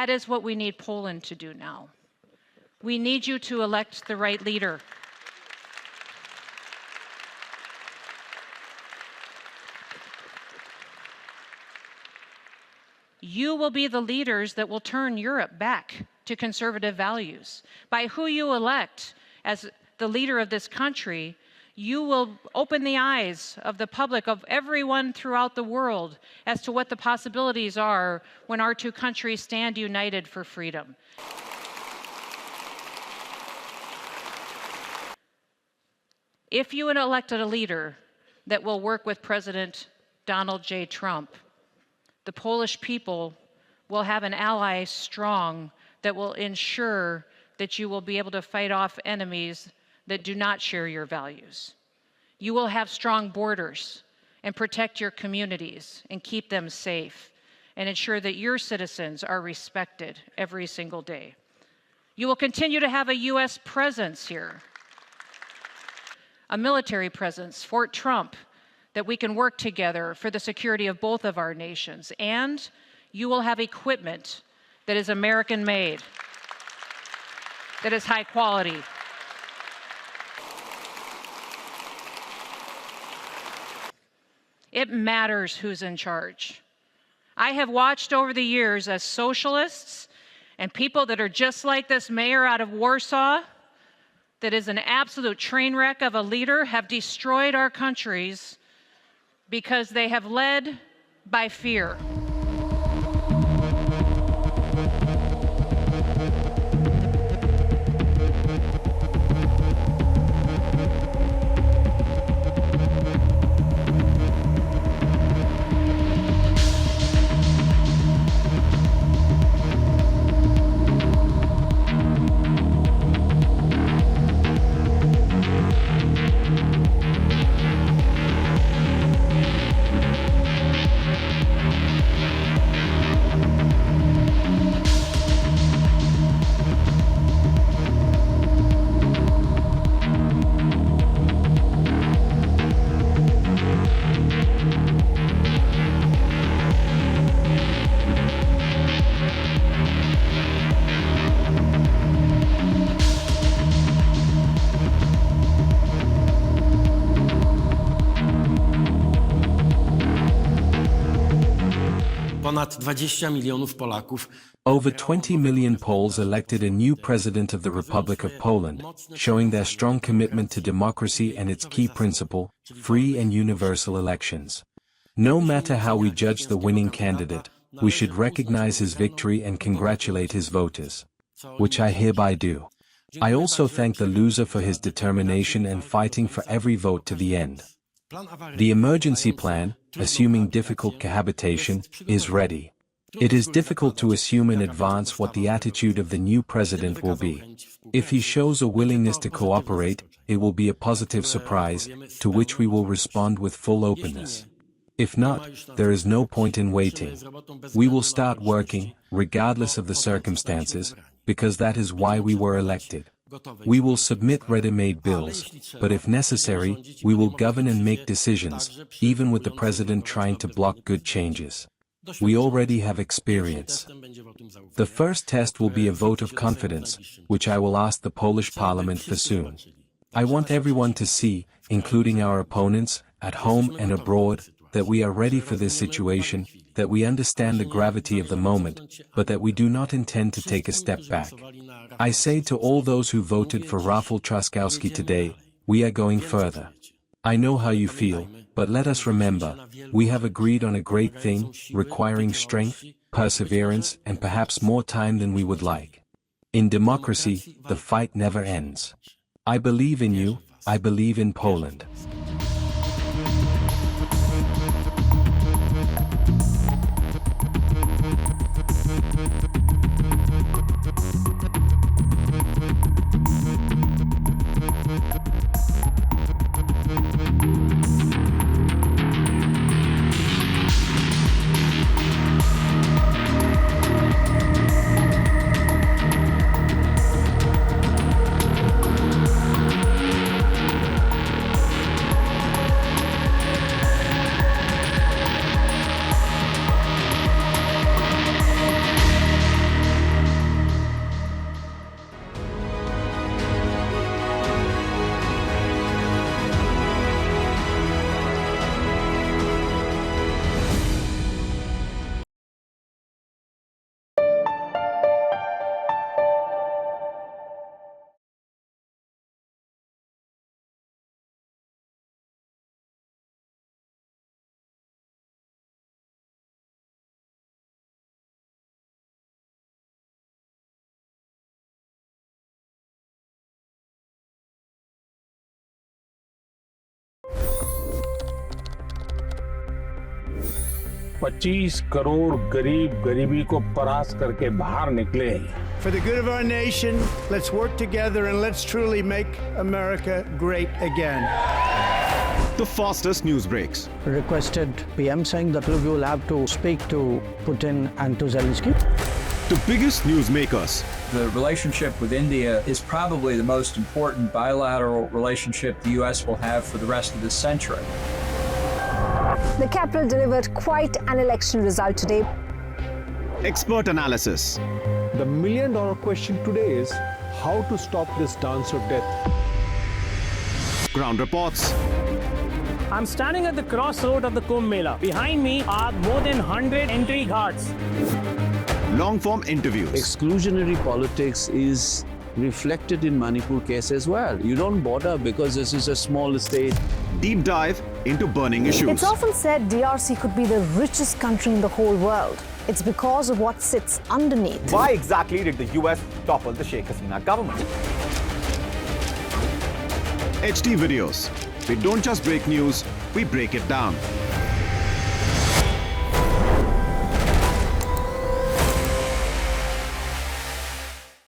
That is what we need Poland to do now. We need you to elect the right leader. You will be the leaders that will turn Europe back to conservative values. By who you elect as the leader of this country, you will open the eyes of the public, of everyone throughout the world, as to what the possibilities are when our two countries stand united for freedom. If you elected a leader that will work with President Donald J. Trump, the Polish people will have an ally strong that will ensure that you will be able to fight off enemies that do not share your values. You will have strong borders and protect your communities and keep them safe and ensure that your citizens are respected every single day. You will continue to have a U.S. presence here, a military presence, Fort Trump, that we can work together for the security of both of our nations. And you will have equipment that is American-made, that is high quality. It matters who's in charge. I have watched over the years as socialists and people that are just like this mayor out of Warsaw, that is an absolute train wreck of a leader, have destroyed our countries because they have led by fear. Ponad 20 milionów Polaków. Over 20 million Poles elected a new president of the Republic of Poland, showing their strong commitment to democracy and its key principle, free and universal elections. No matter how we judge the winning candidate, we should recognize his victory and congratulate his voters, which I hereby do. I also thank the loser for his determination and fighting for every vote to the end. The emergency plan, assuming difficult cohabitation, is ready. It is difficult to assume in advance what the attitude of the new president will be. If he shows a willingness to cooperate, it will be a positive surprise, to which we will respond with full openness. If not, there is no point in waiting. We will start working, regardless of the circumstances, because that is why we were elected. We will submit ready-made bills, but if necessary, we will govern and make decisions, even with the president trying to block good changes. We already have experience. The first test will be a vote of confidence, which I will ask the Polish parliament for soon. I want everyone to see, including our opponents, at home and abroad, that we are ready for this situation, that we understand the gravity of the moment, but that we do not intend to take a step back. I say to all those who voted for Rafal Trzaskowski today, we are going further. I know how you feel, but let us remember, we have agreed on a great thing, requiring strength, perseverance, and perhaps more time than we would like. In democracy, the fight never ends. I believe in you, I believe in Poland. $25 crore गरीब गरीबी को परास्त करके बाहर निकले। For the good of our nation, let's work together and let's truly make America great again. The fastest news breaks. Requested PM saying that look, you will have to speak to Putin and to Zelensky. The biggest newsmakers. The relationship with India is probably the most important bilateral relationship the U.S. will have for the rest of this century. The capital delivered quite an election result today. Expert analysis. The million-dollar question today is how to stop this dance of death. Ground reports. I'm standing at the crossroad of the Kumbh Mela. Behind me are more than 100 entry guards. Long-form interviews. Exclusionary politics is reflected in Manipur case as well. You don't bother because this is a small state. Deep dive into burning issues. It's often said DRC could be the richest country in the whole world. It's because of what sits underneath. Why exactly did the US topple the Sheikh Hasina government? HD videos. We don't just break news, we break it down.